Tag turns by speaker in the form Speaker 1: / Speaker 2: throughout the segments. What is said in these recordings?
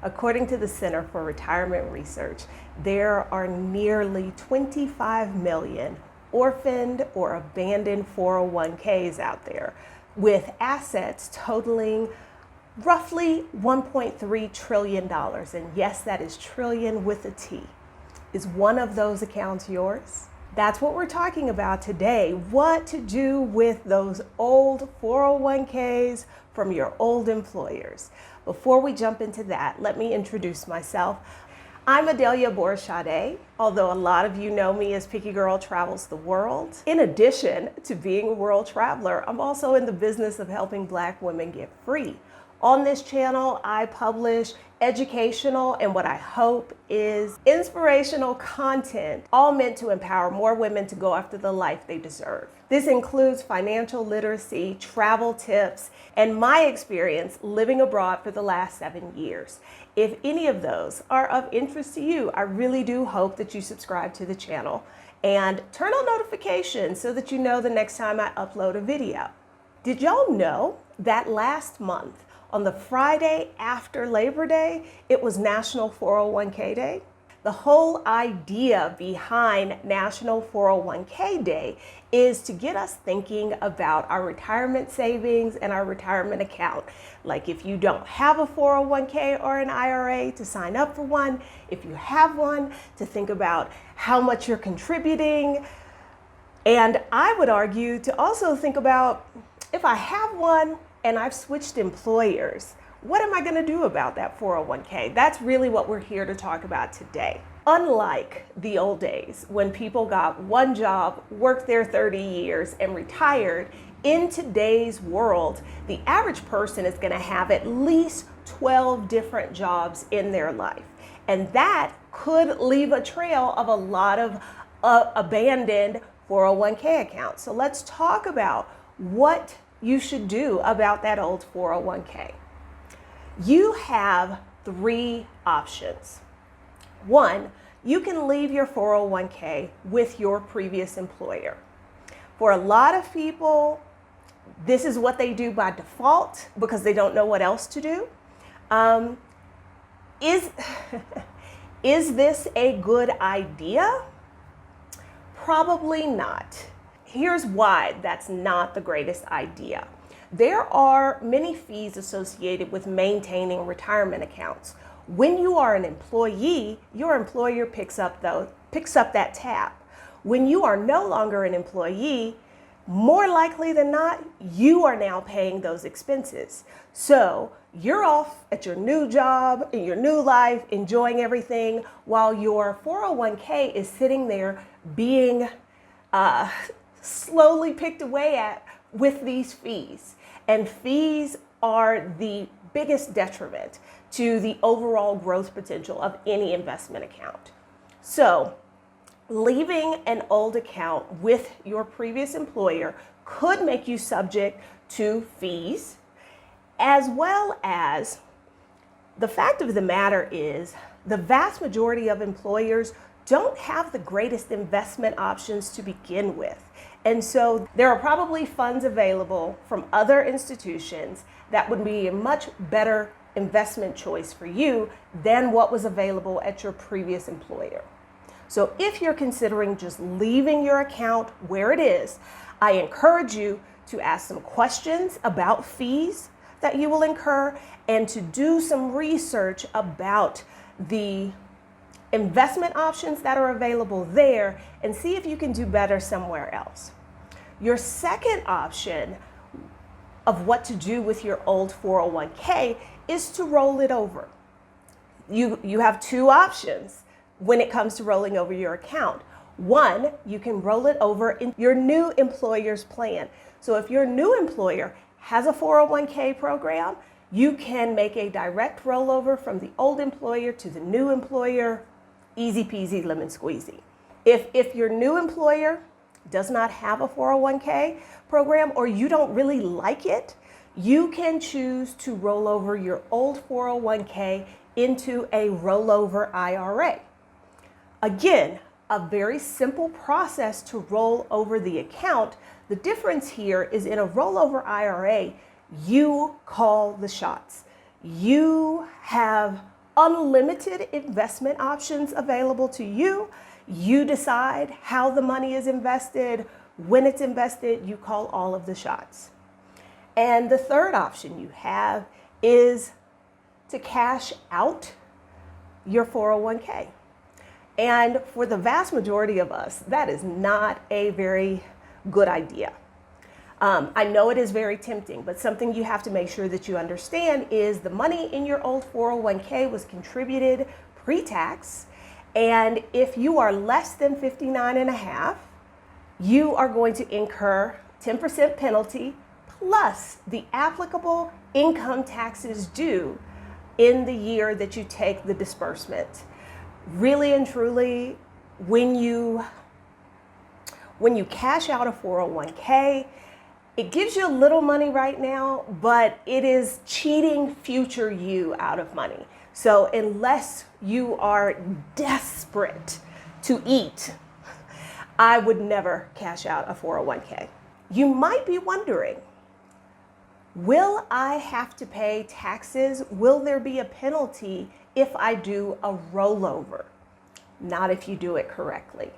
Speaker 1: According to the Center for Retirement Research, there are nearly 25 million orphaned or abandoned 401ks out there with assets totaling roughly $1.3 trillion. And yes, that is trillion with a T. Is one of those accounts yours? That's what we're talking about today. What to do with those old 401ks from your old employers. Before we jump into that, let me introduce myself. I'm Adelia Borshade, although a lot of you know me as Picky Girl Travels the World. In addition to being a world traveler, I'm also in the business of helping Black women get free. On this channel, I publish educational and what I hope is inspirational content, all meant to empower more women to go after the life they deserve. This includes financial literacy, travel tips, and my experience living abroad for the last 7 years. If any of those are of interest to you, I really do hope that you subscribe to the channel and turn on notifications so that you know the next time I upload a video. Did y'all know that last month, on the Friday after Labor Day, it was National 401k Day? The whole idea behind National 401k Day is to get us thinking about our retirement savings and our retirement account. Like if you don't have a 401k or an IRA, to sign up for one. If you have one, to think about how much you're contributing. And I would argue to also think about, if I have one and I've switched employers, what am I going to do about that 401k? That's really what we're here to talk about today. Unlike the old days when people got one job, worked there 30 years and retired, in today's world, the average person is going to have at least 12 different jobs in their life. And that could leave a trail of a lot of abandoned 401k accounts. So let's talk about what you should do about that old 401k. You have 3 options. 1, you can leave your 401k with your previous employer. For a lot of people, this is what they do by default because they don't know what else to do. Is this a good idea? Probably not. Here's why that's not the greatest idea. There are many fees associated with maintaining retirement accounts. When you are an employee, your employer picks up that tab. When you are no longer an employee, more likely than not, you are now paying those expenses. So you're off at your new job, in your new life, enjoying everything, while your 401k is sitting there being slowly picked away at with these fees. And fees are the biggest detriment to the overall growth potential of any investment account. So leaving an old account with your previous employer could make you subject to fees, as well as the fact of the matter is the vast majority of employers don't have the greatest investment options to begin with. And so there are probably funds available from other institutions that would be a much better investment choice for you than what was available at your previous employer. So if you're considering just leaving your account where it is, I encourage you to ask some questions about fees that you will incur and to do some research about the investment options that are available there and see if you can do better somewhere else. Your second option of what to do with your old 401k is to roll it over. You have 2 options when it comes to rolling over your account. 1, you can roll it over in your new employer's plan. So if your new employer has a 401k program, you can make a direct rollover from the old employer to the new employer. Easy peasy lemon squeezy. If your new employer does not have a 401k program or you don't really like it, you can choose to roll over your old 401k into a rollover IRA. Again, a very simple process to roll over the account. The difference here is in a rollover IRA, you call the shots. You have unlimited investment options available to you. You decide how the money is invested, when it's invested, you call all of the shots. And the third option you have is to cash out your 401k. And for the vast majority of us, that is not a very good idea. I know it is very tempting, but something you have to make sure that you understand is the money in your old 401k was contributed pre-tax. And if you are less than 59 and a half, you are going to incur 10% penalty plus the applicable income taxes due in the year that you take the disbursement. Really and truly, when you cash out a 401k, it gives you a little money right now, but it is cheating future you out of money. So unless you are desperate to eat, I would never cash out a 401k. You might be wondering, will I have to pay taxes? Will there be a penalty if I do a rollover? Not if you do it correctly.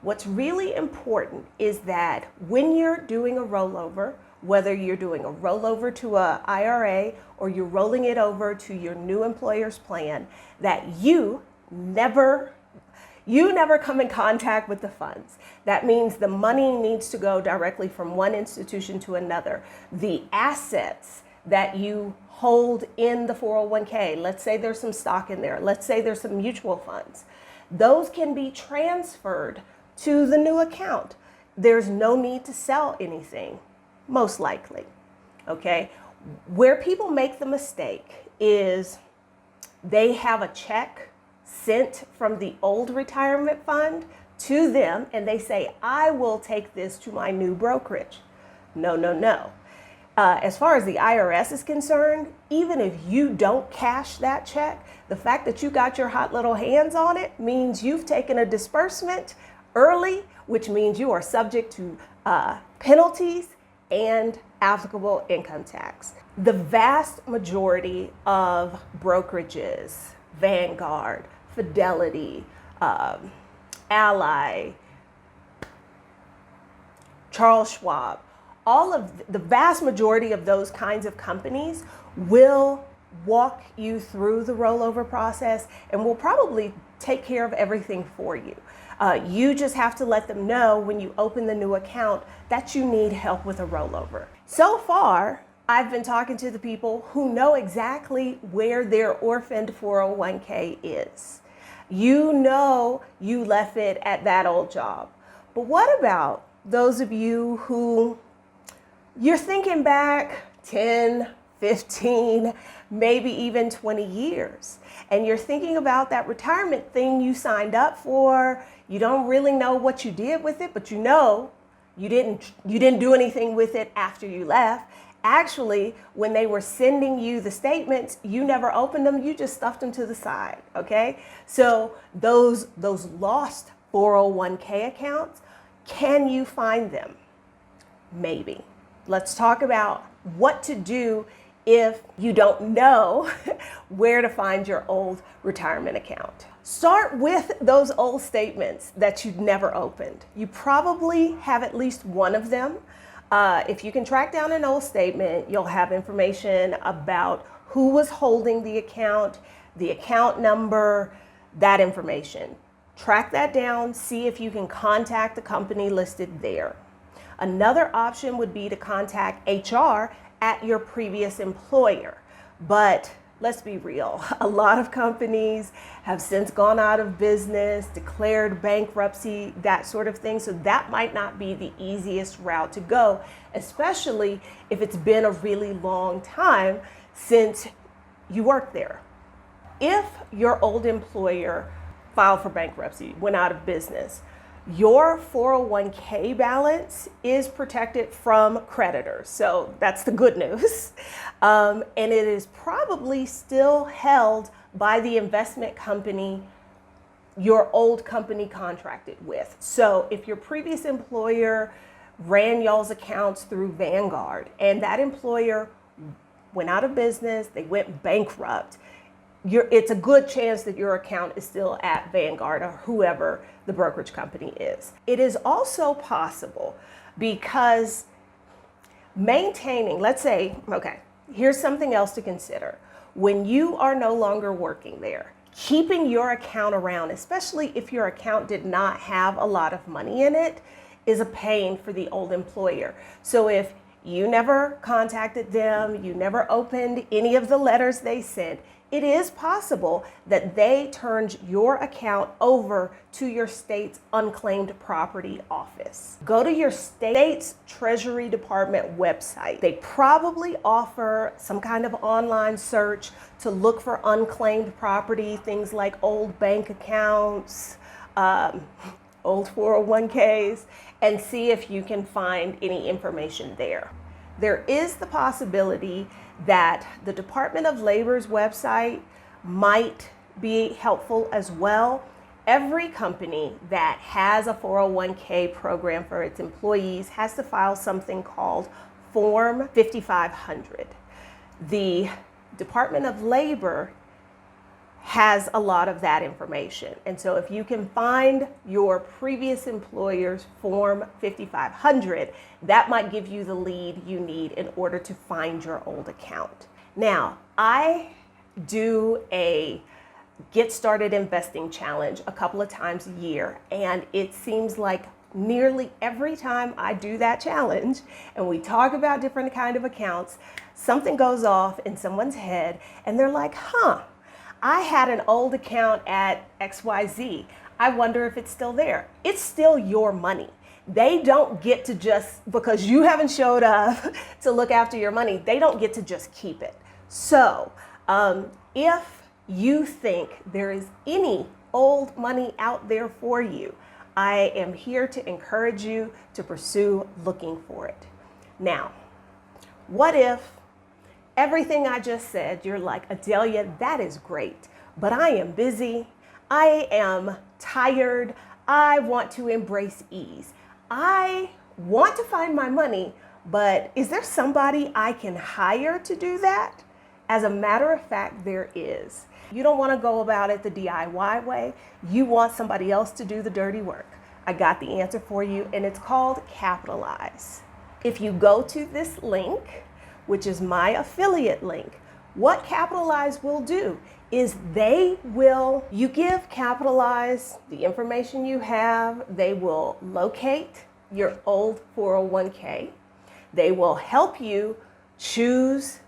Speaker 1: What's really important is that when you're doing a rollover, whether you're doing a rollover to a IRA or you're rolling it over to your new employer's plan, that you never come in contact with the funds. That means the money needs to go directly from one institution to another. The assets that you hold in the 401k, let's say there's some stock in there, let's say there's some mutual funds, those can be transferred to the new account. There's no need to sell anything, most likely, okay? Where people make the mistake is they have a check sent from the old retirement fund to them and they say, I will take this to my new brokerage. No, no, no. As far as the IRS is concerned, even if you don't cash that check, the fact that you got your hot little hands on it means you've taken a disbursement early, which means you are subject to penalties and applicable income tax. The vast majority of brokerages, Vanguard, Fidelity, Ally, Charles Schwab, all of the vast majority of those kinds of companies will walk you through the rollover process and will probably take care of everything for you. You just have to let them know when you open the new account that you need help with a rollover. So far, I've been talking to the people who know exactly where their orphaned 401k is. You know you left it at that old job. But what about those of you who you're thinking back 10, 15, maybe even 20 years, and you're thinking about that retirement thing you signed up for. You don't really know what you did with it, but you know you didn't do anything with it after you left. Actually, when they were sending you the statements, you never opened them, you just stuffed them to the side, okay? So those lost 401k accounts, can you find them? Maybe. Let's talk about what to do if you don't know where to find your old retirement account. Start with those old statements that you'd never opened. You probably have at least one of them. If you can track down an old statement, you'll have information about who was holding the account number, that information. Track that down, see if you can contact the company listed there. Another option would be to contact HR at your previous employer. But let's be real, a lot of companies have since gone out of business, declared bankruptcy, that sort of thing. So that might not be the easiest route to go, especially if it's been a really long time since you worked there. If your old employer filed for bankruptcy, went out of business, your 401k balance is protected from creditors. So that's the good news. And it is probably still held by the investment company your old company contracted with. So if your previous employer ran y'all's accounts through Vanguard and that employer went out of business, they went bankrupt, it's a good chance that your account is still at Vanguard or whoever the brokerage company is. It is also possible because maintaining, let's say, okay, here's something else to consider. When you are no longer working there, keeping your account around, especially if your account did not have a lot of money in it, is a pain for the old employer. So if you never contacted them, you never opened any of the letters they sent, it is possible that they turned your account over to your state's unclaimed property office. Go to your state's Treasury Department website. They probably offer some kind of online search to look for unclaimed property, things like old bank accounts, old 401ks, and see if you can find any information there. There is the possibility that the Department of Labor's website might be helpful as well. Every company that has a 401k program for its employees has to file something called Form 5500. The Department of Labor has a lot of that information. And so if you can find your previous employer's Form 5500, that might give you the lead you need in order to find your old account. Now, I do a Get Started Investing Challenge a couple of times a year, and it seems like nearly every time I do that challenge and we talk about different kind of accounts, something goes off in someone's head and they're like, I had an old account at XYZ. I wonder if it's still there. It's still your money. They don't get to just, because you haven't showed up to look after your money, they don't get to just keep it. So if you think there is any old money out there for you, I am here to encourage you to pursue looking for it. Now, what if everything I just said, you're like, Adelia, that is great, but I am busy, I am tired, I want to embrace ease. I want to find my money, but is there somebody I can hire to do that? As a matter of fact, there is. You don't want to go about it the DIY way. You want somebody else to do the dirty work. I got the answer for you, and it's called Capitalize. If you go to this link, which is my affiliate link, what Capitalize will do is you give Capitalize the information you have, they will locate your old 401k, they will help you choose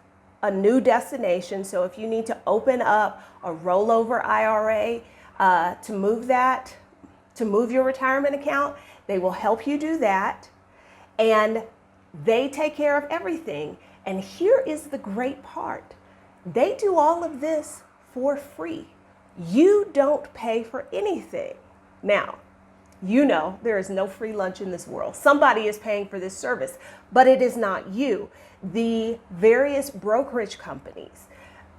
Speaker 1: a new destination. So if you need to open up a rollover IRA to move your retirement account, they will help you do that, and they take care of everything. And here is the great part. They do all of this for free. You don't pay for anything. Now, you know there is no free lunch in this world. Somebody is paying for this service, but it is not you. The various brokerage companies,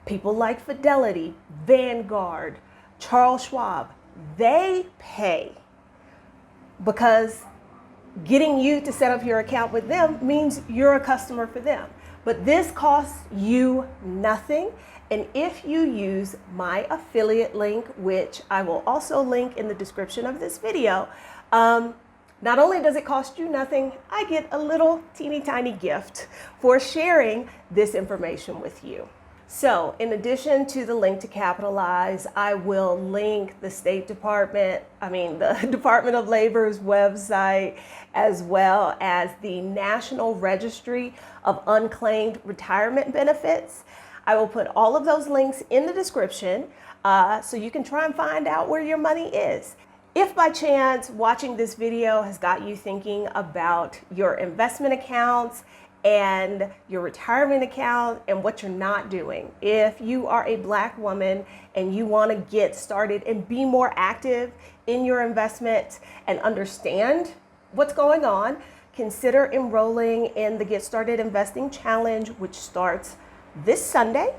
Speaker 1: people like Fidelity, Vanguard, Charles Schwab, they pay because getting you to set up your account with them means you're a customer for them. But this costs you nothing. And if you use my affiliate link, which I will also link in the description of this video, not only does it cost you nothing, I get a little teeny tiny gift for sharing this information with you. So in addition to the link to Capitalize, I will link the the Department of Labor's website, as well as the National Registry of Unclaimed Retirement Benefits. I will put all of those links in the description so you can try and find out where your money is. If by chance watching this video has got you thinking about your investment accounts and your retirement account and what you're not doing, if you are a Black woman and you want to get started and be more active in your investments and understand what's going on, consider enrolling in the Get Started Investing Challenge, which starts this Sunday.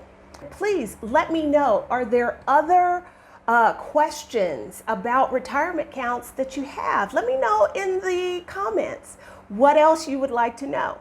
Speaker 1: Please let me know, are there other questions about retirement accounts that you have? Let me know in the comments what else you would like to know.